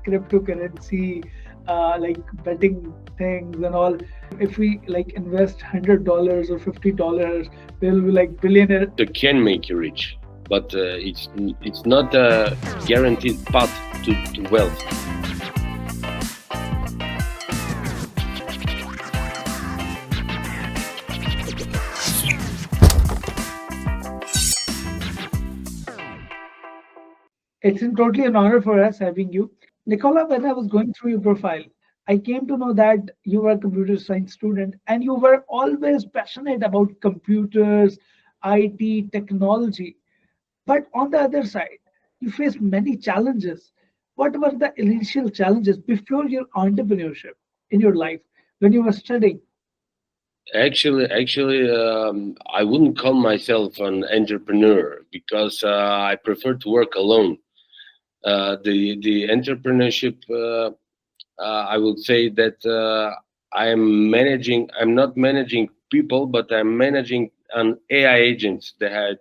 cryptocurrency, like betting things and all. If we like invest $100 or $50, we'll be like billionaire. It can make you rich, but it's not a guaranteed path to wealth. It's totally an honor for us having you. Nicola, when I was going through your profile, I came to know that you were a computer science student and you were always passionate about computers, IT, technology. But on the other side, you faced many challenges. What were the initial challenges before your entrepreneurship in your life when you were studying? Actually, I wouldn't call myself an entrepreneur because I prefer to work alone. The entrepreneurship, I would say that I'm not managing people, but I'm managing an AI agents that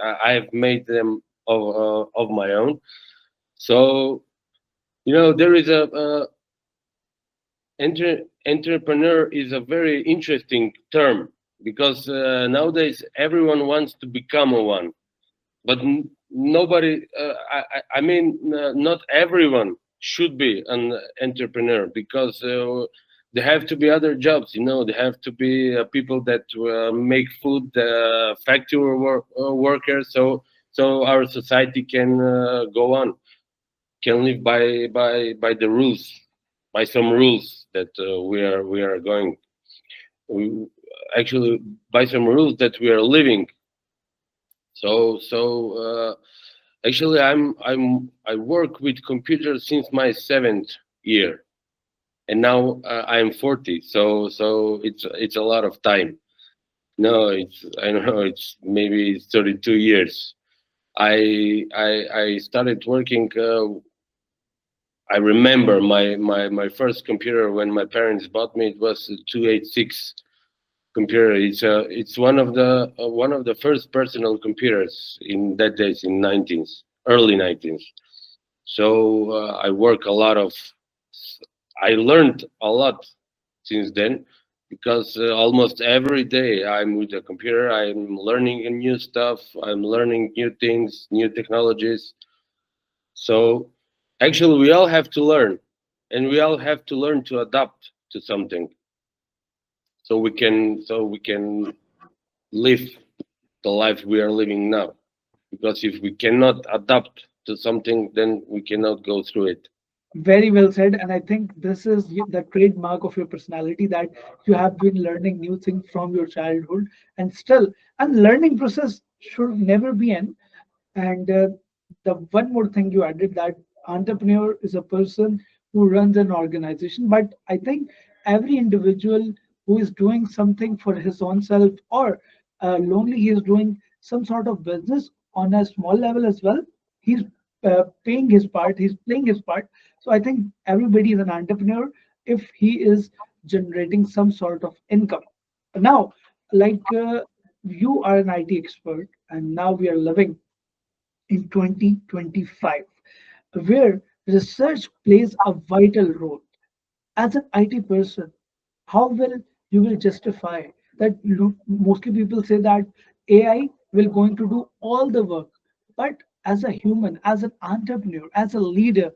I have made them of my own. So there is entrepreneur is a very interesting term because nowadays everyone wants to become a one, but nobody. Not everyone should be an entrepreneur because there have to be other jobs. There have to be people that make food, factory workers, so our society can go on, can live by the rules, by some rules that we are going. We, actually, by some rules that we are living. Actually, I work with computers since my 7th year, and now I'm 40. So it's a lot of time. No, I don't know. It's maybe 32 years. I started working. I remember my first computer when my parents bought me. It was a 286 computer. It's one of the first personal computers in that days in early 19th. So I learned a lot since then because almost every day I'm with a computer. I'm learning new stuff. I'm learning new things, new technologies. So actually, we all have to learn, and we all have to learn to adapt to something, so we can live the life we are living now. Because if we cannot adapt to something, then we cannot go through it. Very well said. And I think this is the trademark of your personality that you have been learning new things from your childhood and still, and learning process should never be end. And the one more thing you added that entrepreneur is a person who runs an organization. But I think every individual who is doing something for his own self or lonely, he is doing some sort of business on a small level as well. He's paying his part, he's playing his part. So I think everybody is an entrepreneur if he is generating some sort of income. Now, like you are an IT expert, and now we are living in 2025, where research plays a vital role. As an IT person, how will you will justify that? Mostly people say that AI will going to do all the work, but as a human, as an entrepreneur, as a leader,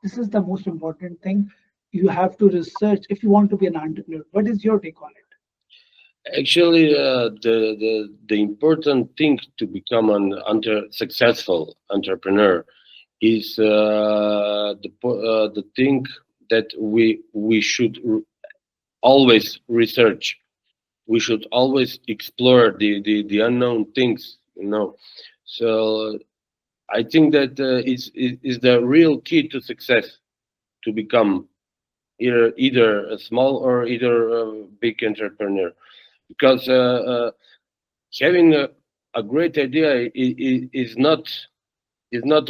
this is the most important thing. You have to research if you want to be an entrepreneur. What is your take on it? Actually, the important thing to become an successful entrepreneur is the thing that we should always research. We should always explore the unknown things. So I think that is the real key to success, to become either a small or either a big entrepreneur, because having a great idea is not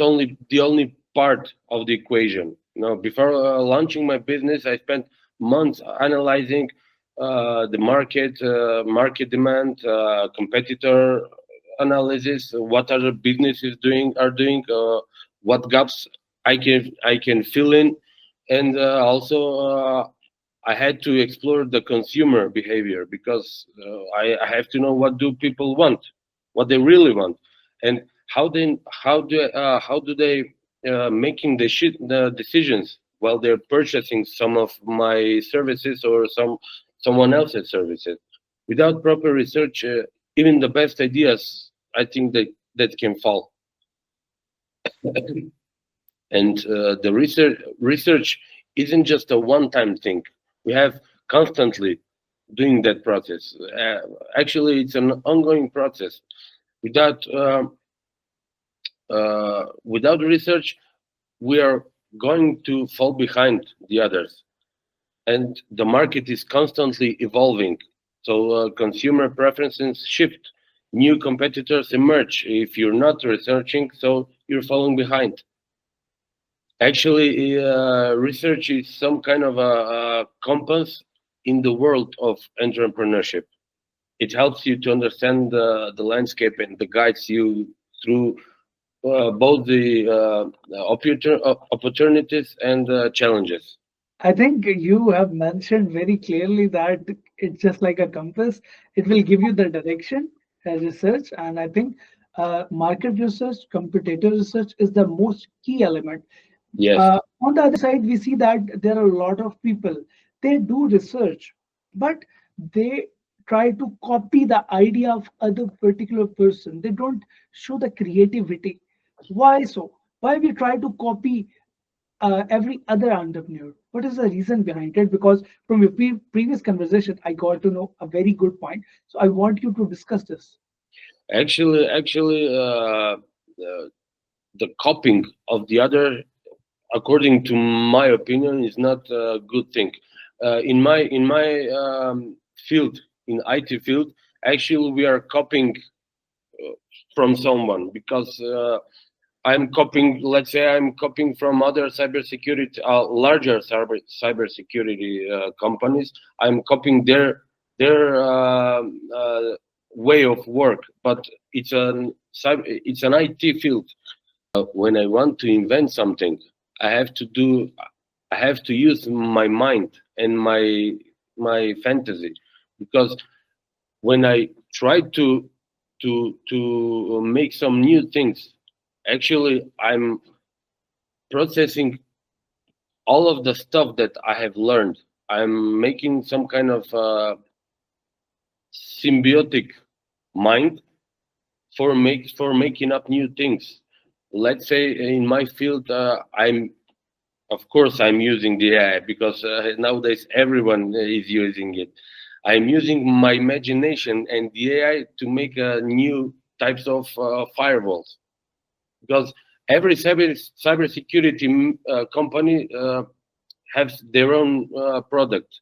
only the only part of the equation. Before launching my business, I spent months analyzing the market demand, competitor analysis, what other businesses are doing, what gaps I can fill in. and also I had to explore the consumer behavior, because I have to know what do people want, what they really want, and how do they making the decisions while they're purchasing some of my services or someone else's services. Without proper research, even the best ideas, I think that can fall. And the research isn't just a one-time thing. We have constantly doing that process. Actually, it's an ongoing process. Without without research, we are going to fall behind the others, and the market is constantly evolving. So consumer preferences shift, new competitors emerge. If you're not researching, so you're falling behind. Actually, research is some kind of a compass in the world of entrepreneurship. It helps you to understand the landscape, and the guides you through both the opportunities and challenges. I think you have mentioned very clearly that it's just like a compass. It will give you the direction, research, and I think market research, competitor research is the most key element. Yes, On the other side, we see that there are a lot of people, they do research, but they try to copy the idea of other particular person. They don't show the creativity. Why so? Why we try to copy every other entrepreneur? What is the reason behind it? Because from your previous conversation, I got to know a very good point. So I want you to discuss this. actually, the copying of the other, according to my opinion, is not a good thing. In my field, in IT field, actually we are copying from someone, because I'm copying. Let's say I'm copying from other cybersecurity, larger cybersecurity companies. I'm copying their way of work, but it's an IT field. When I want to invent something, I have to do I have to use my mind and my fantasy, because when I try to make some new things, actually I'm processing all of the stuff that I have learned. I'm making some kind of symbiotic mind for making up new things. Let's say in my field, of course I'm using the AI, because nowadays everyone is using it. I'm using my imagination and the AI to make new types of firewalls, because every cybersecurity company has their own product,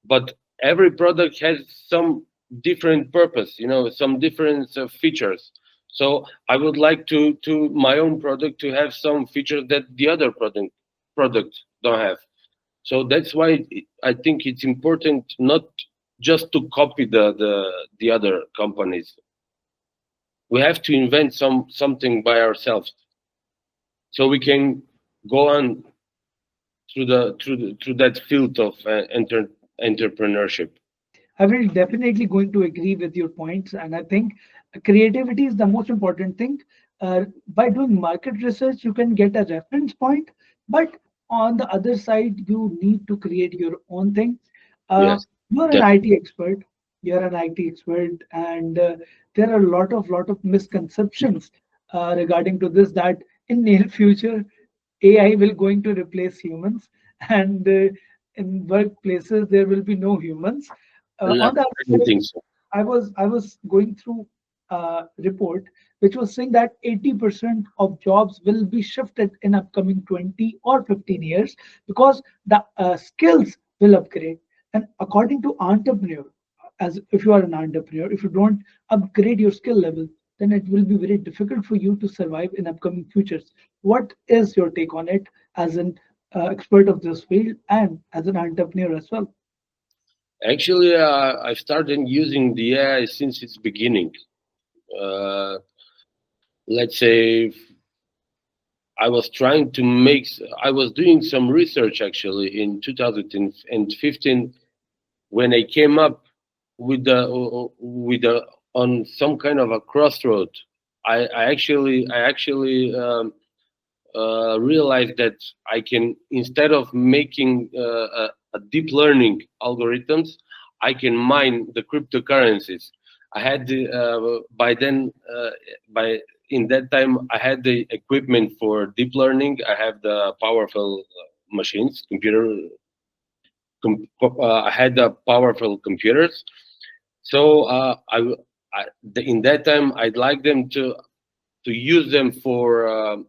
but every product has some different purpose, some different features. So I would like to my own product to have some features that the other product don't have. So that's why I think it's important not just to copy the other companies. We have to invent something by ourselves, so we can go on through that field of entrepreneurship. I will definitely going to agree with your points, and I think creativity is the most important thing. By doing market research, you can get a reference point, but on the other side, you need to create your own thing. Uh, Yes, you're an IT expert. You're an IT expert, and there are a lot of misconceptions regarding to this, that in near future AI will going to replace humans, and in workplaces there will be no humans. definitely. On the I other don't side, think so. I was going through a report which was saying that 80% of jobs will be shifted in upcoming 20 or 15 years, because the skills will upgrade. And according to entrepreneur, as if you are an entrepreneur, if you don't upgrade your skill level, then it will be very difficult for you to survive in upcoming futures. What is your take on it as an expert of this field and as an entrepreneur as well? Actually, I started using the AI since its beginning. Uh, let's say I was trying to make. I was doing some research actually in 2015 when I came up with the on some kind of a crossroad. I actually realized that I can, instead of making a deep learning algorithms, I can mine the cryptocurrencies. I had the by then by in that time I had the equipment for deep learning. I have the powerful machines, I had the powerful computers. So in that time I'd like them to use them for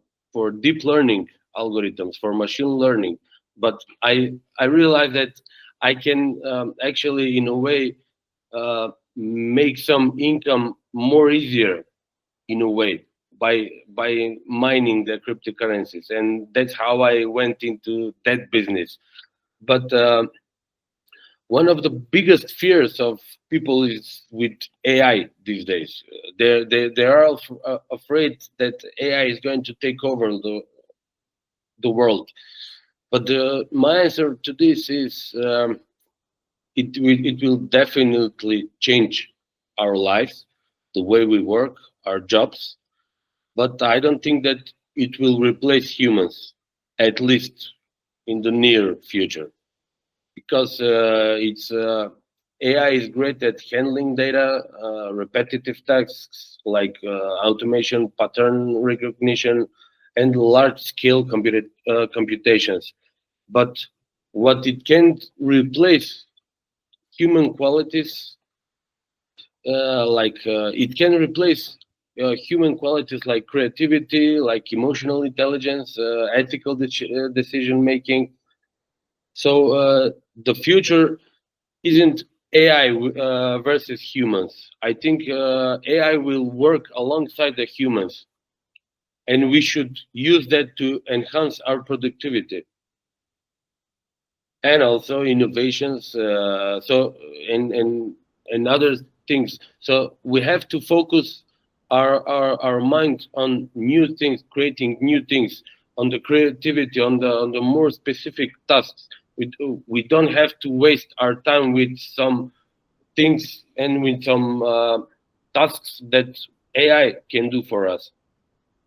deep learning algorithms, for machine learning. But I realized that I can actually, in a way, make some income more easier, in a way, by mining the cryptocurrencies, and that's how I went into that business. But one of the biggest fears of people is with AI these days. They are afraid that AI is going to take over the world. But my answer to this is it will definitely change our lives, the way we work, our jobs. But I don't think that it will replace humans, at least in the near future, because it's AI is great at handling data, repetitive tasks like automation, pattern recognition, and large-scale computations. But what it can't replace, human qualities, it can replace human qualities like creativity, like emotional intelligence, ethical decision making. So the future isn't AI versus humans. I think AI will work alongside the humans, and we should use that to enhance our productivity and also innovations. And other things. So we have to focus our mind on new things, creating new things, on the creativity, on the more specific tasks. We don't have to waste our time with some things and with some tasks that AI can do for us.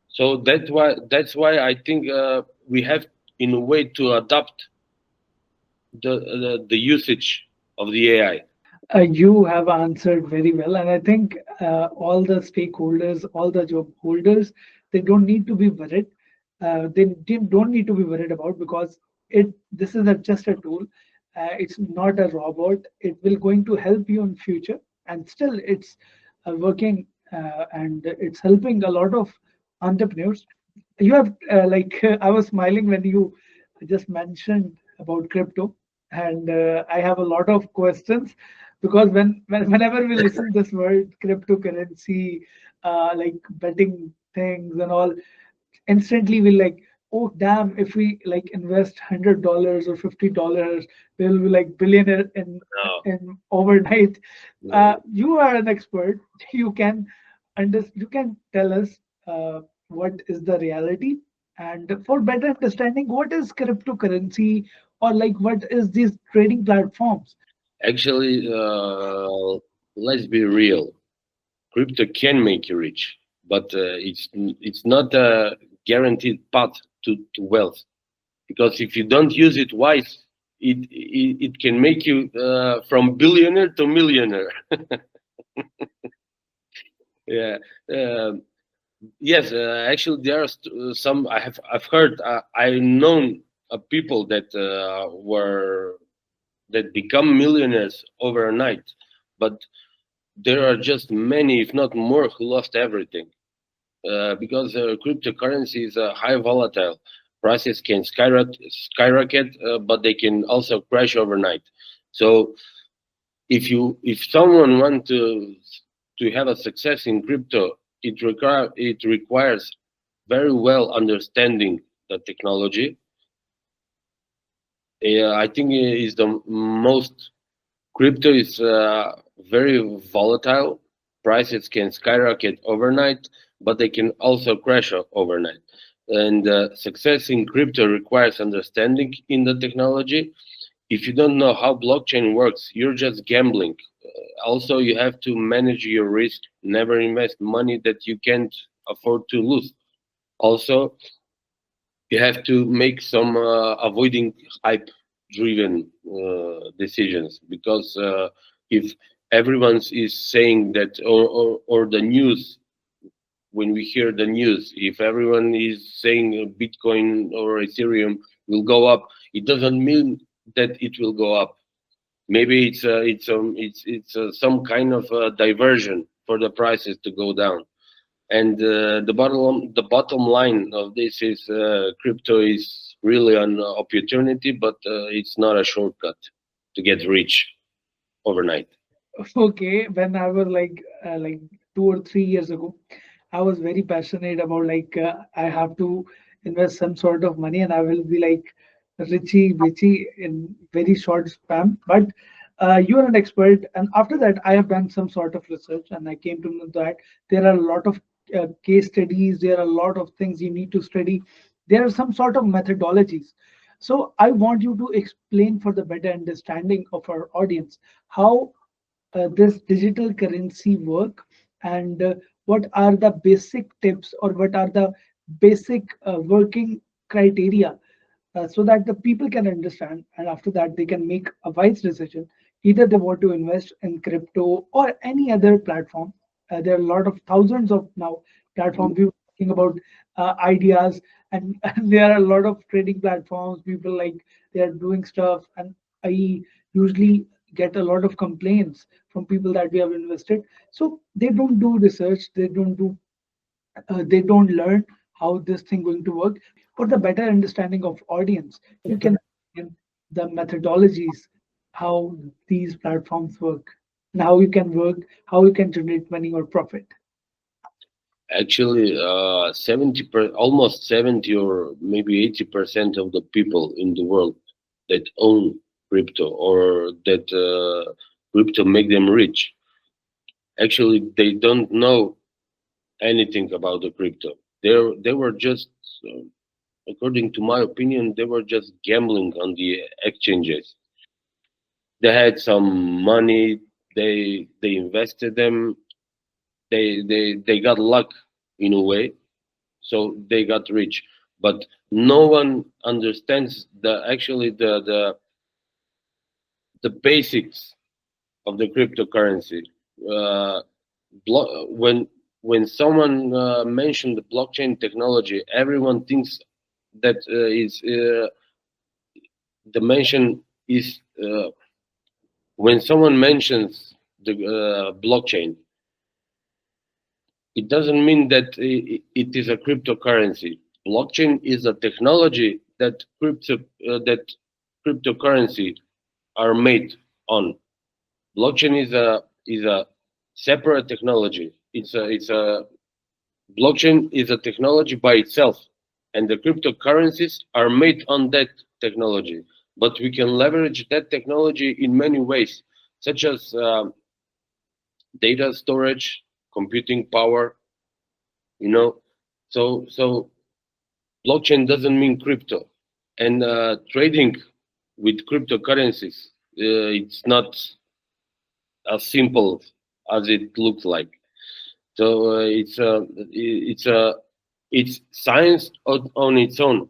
So that's why I think we have, in a way, to adapt the usage of the AI. You have answered very well, and I think all the stakeholders, all the job holders, they don't need to be worried. They don't need to be worried about, because it this is just a tool. It's not a robot. It will going to help you in future, and still it's working, and it's helping a lot of entrepreneurs. You have I was smiling when you just mentioned about crypto, and I have a lot of questions, because whenever we listen this word cryptocurrency, like betting things and all, instantly we like, oh damn, if we like invest $100 or $50, we'll be like billionaire No, in overnight. no. You are an expert. You can you can tell us what is the reality, and for better understanding, what is cryptocurrency, or like what is these trading platforms. Actually, let's be real. Crypto can make you rich, but it's not a guaranteed path to wealth. Because if you don't use it wise, it can make you from billionaire to millionaire. Yeah. Uh, yes. Actually, there are some. I've heard. I've known people that become millionaires overnight, but there are just many, if not more, who lost everything because cryptocurrency is high volatile. Prices can skyrocket, but they can also crash overnight. So if someone wants to have a success in crypto, it requires very well understanding the technology. I think it is the most. Crypto is very volatile. Prices can skyrocket overnight, but they can also crash overnight. And success in crypto requires understanding in the technology. If you don't know how blockchain works, you're just gambling. Also, you have to manage your risk. Never invest money that you can't afford to lose. Also, you have to make some avoiding hype driven decisions, because if everyone is saying that, or the news, when we hear the news, if everyone is saying Bitcoin or Ethereum will go up, it doesn't mean that it will go up. Maybe it's some kind of diversion for the prices to go down. And the bottom line of this is crypto is really an opportunity, but it's not a shortcut to get rich overnight. Okay, when I was like 2 or 3 years ago, I was very passionate about I have to invest some sort of money and I will be like richy in very short span. But you are an expert, and after that, I have done some sort of research, and I came to know that there are a lot of case studies. There are a lot of things you need to study. There are some sort of methodologies. So I want you to explain for the better understanding of our audience how this digital currency work, and what are the basic tips or what are the basic working criteria, so that the people can understand, and after that they can make a wise decision. Either they want to invest in crypto or any other platform. There are a lot of thousands of now platforms. We were talking about ideas, and, and there are a lot of trading platforms. People like they are doing stuff, and I usually get a lot of complaints from people that we have invested. So they don't do research, they don't learn how this thing going to work. For the better understanding of audience, you can explain the methodologies, how these platforms work, and how you can work, how you can generate money or profit. Actually, almost 70 or maybe 80% of the people in the world that own crypto, or that crypto make them rich, actually they don't know anything about the crypto. They were just, uh, according to my opinion, they were just gambling on the exchanges. They had some money, they invested them, they got luck in a way, so they got rich. But no one understands the basics of the cryptocurrency. Uh, when someone mentioned the blockchain technology, everyone thinks that is the mention is when someone mentions the blockchain, it doesn't mean that it is a cryptocurrency. Blockchain is a technology that cryptocurrency are made on. Blockchain is a separate technology. It's a blockchain is a technology by itself, and the cryptocurrencies are made on that technology. But we can leverage that technology in many ways, such as data storage, computing power. You know, so blockchain doesn't mean crypto, and trading with cryptocurrencies, it's not as simple as it looks like. So it's science on its own,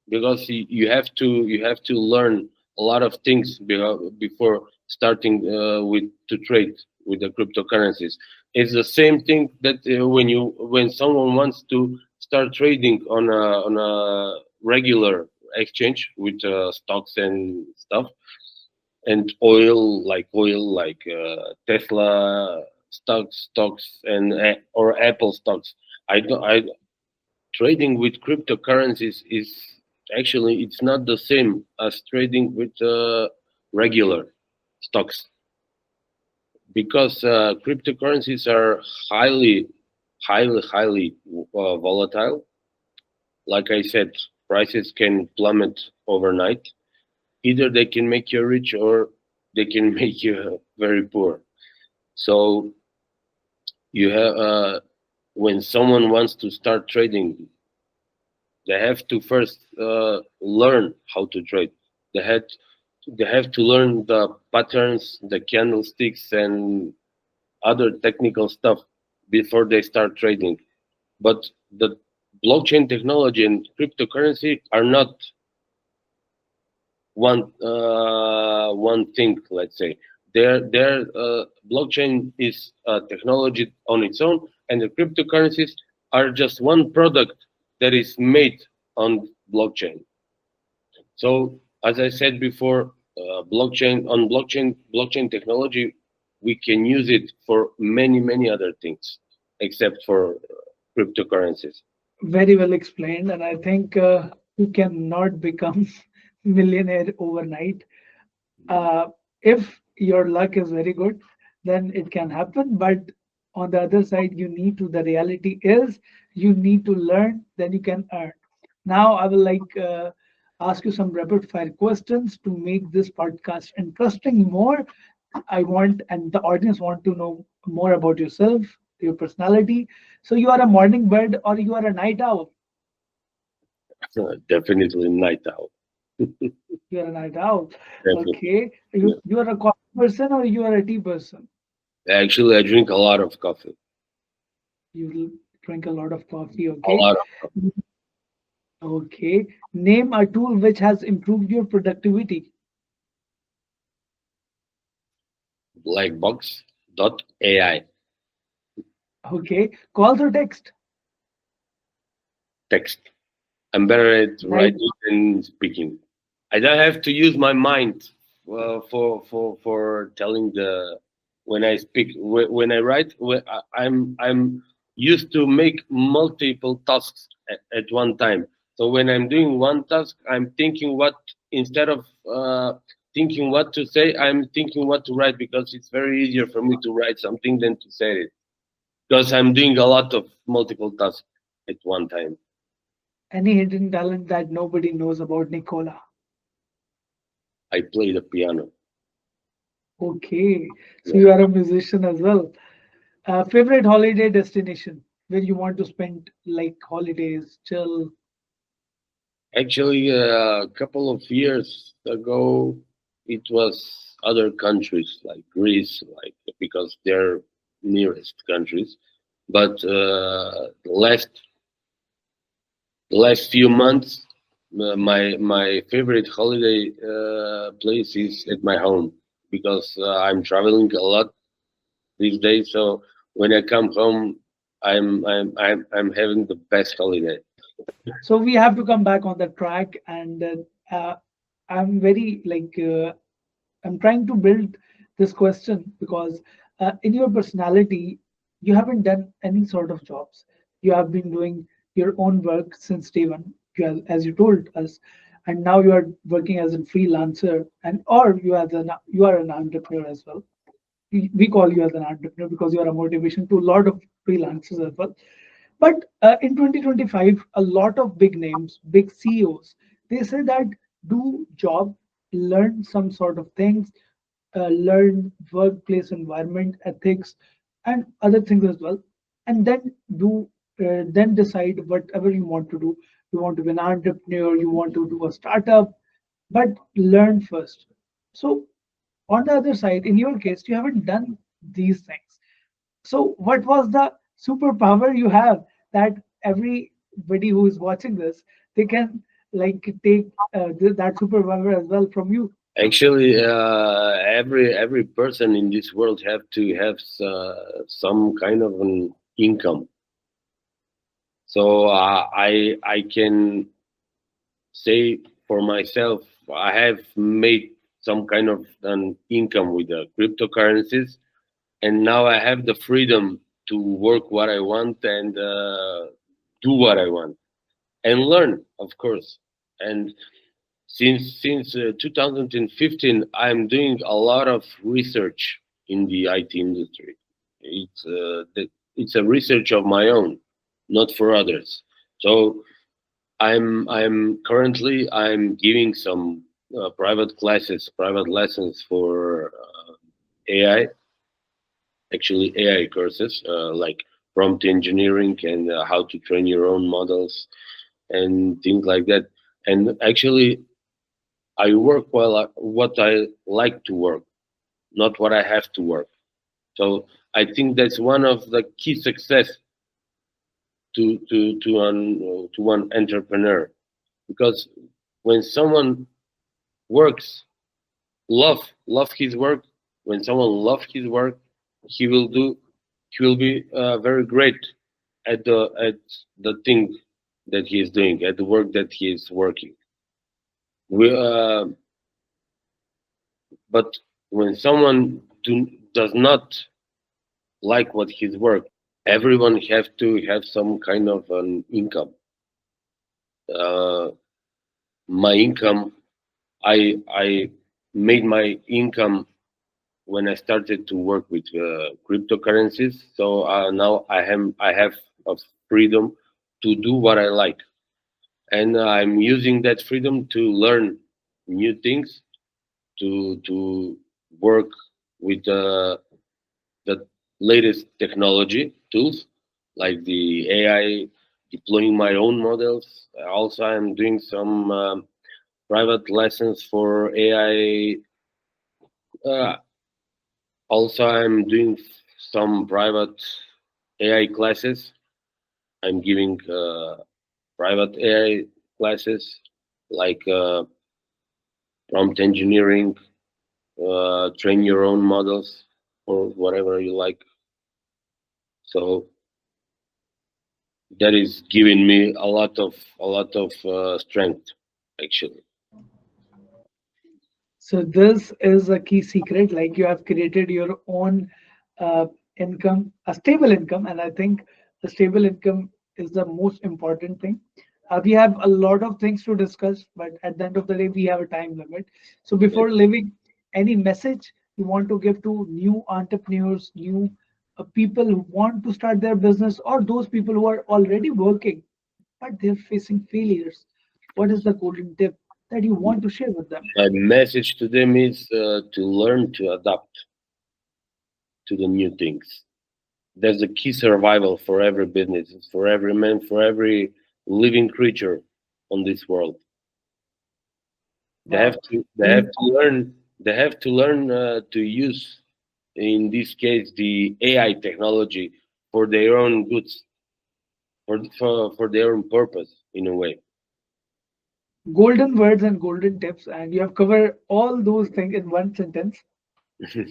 because you have to learn a lot of things before starting with to trade with the cryptocurrencies. It's the same thing that when someone wants to start trading on a regular exchange with stocks and stuff, and oil like Tesla stocks and or Apple stocks. I don't I Trading with cryptocurrencies is actually it's not the same as trading with regular stocks, because cryptocurrencies are highly volatile. Like I said, prices can plummet overnight. Either they can make you rich, or they can make you very poor. So you have when someone wants to start trading, They have to first learn how to trade. They had they have to learn the patterns, the candlesticks, and other technical stuff before they start trading. But the blockchain technology and cryptocurrency are not one thing. Let's say their blockchain is a technology on its own, and the cryptocurrencies are just one product that is made on blockchain. So as I said before, blockchain technology, we can use it for many other things except for cryptocurrencies. Very well explained, and I think you cannot become millionaire overnight. If your luck is very good, then it can happen. But on the other side, you need to. The reality is, you need to learn, then you can earn. Now, I will ask you some rapid fire questions to make this podcast interesting more. I want, and the audience want to know more about yourself, your personality. So, you are a morning bird or you are a night owl? Definitely night owl. You are a night owl. Definitely. Okay. Yeah. You are a coffee person or you are a tea person? Actually, I drink a lot of coffee. You drink a lot of coffee. A Okay. lot of Okay. Name a tool which has improved your productivity. blackbox.ai. Okay. Calls or text. Text. I'm better at Night. writing than speaking. I don't have to use my mind for telling the when I speak. When I write, I'm used to make multiple tasks at one time. So when I'm doing one task, I'm thinking what instead of thinking what to say, I'm thinking what to write because it's very easier for me to write something than to say it because I'm doing a lot of multiple tasks at one time. Any hidden talent that nobody knows about Nikola? I play the piano. Okay. So Yeah. you are a musician as well. Favorite holiday destination where you want to spend like holidays, chill. Actually, a couple of years ago, it was other countries like Greece, like because they're nearest countries. But the last few months, my favorite holiday place is at my home because I'm traveling a lot these days. So when I come home, I'm having the best holiday. So we have to come back on the track, and I'm very I'm trying to build this question because in your personality, you haven't done any sort of jobs. You have been doing your own work since day one, as you told us, and now you are working as a freelancer, and or you are an entrepreneur as well. We call you as an entrepreneur because you are a motivation to a lot of freelancers as well. But in 2025, a lot of big names, big CEOs, they say that do job, learn some sort of things, learn workplace environment, ethics, and other things as well, and then decide whatever you want to do. You want to be an entrepreneur, you want to do a startup, but learn first. So on the other side, in your case, you haven't done these things. So, what was the superpower you have that everybody who is watching this, they can take that superpower as well from you? Actually, every person in this world have to have some kind of an income. So I can say for myself, I have made some kind of an income with the cryptocurrencies, and now I have the freedom to work what I want and do what I want and learn, of course. And since 2015, I'm doing a lot of research in the IT industry. It's a research of my own, not for others. So I'm giving some private classes, private lessons for AI, actually AI courses like prompt engineering and how to train your own models and things like that. And actually, I work while what I like to work, not what I have to work. So I think that's one of the key success to one entrepreneur, because when someone works, love his work. When someone love his work, he will do he will be very great at the thing that he is doing, at the work that he is working. We, but when someone does not like what his work, everyone have to have some kind of an income. Uh, my income, I made my income when I started to work with cryptocurrencies. So now I have a freedom to do what I like, and I'm using that freedom to learn new things, to work with the latest technology tools like the AI, deploying my own models. Also, I'm doing some private lessons for AI. Uh, Also, I'm doing some private AI classes. I'm giving private AI classes like prompt engineering, train your own models, or whatever you like. So that is giving me a lot of strength, actually. So this is a key secret. Like you have created your own uh, income, a stable income, and I think the stable income is the most important thing. We have a lot of things to discuss, but at the end of the day, we have a time limit. So Yeah. before leaving, any message you want to give to new entrepreneurs, new people who want to start their business, or those people who are already working but they're facing failures? What is the golden tip that you want to share with them? My message to them is to learn to adapt to the new things. That's the key survival for every business, for every man, for every living creature on this world. They have Wow. to they have Really. to learn they have to learn to use, in this case, the AI technology for their own goods, for their own purpose, in a way. Golden words and golden tips, and you have covered all those things in one sentence.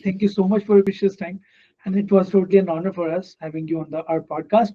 Thank you so much for your precious time, and it was totally an honor for us having you on our podcast.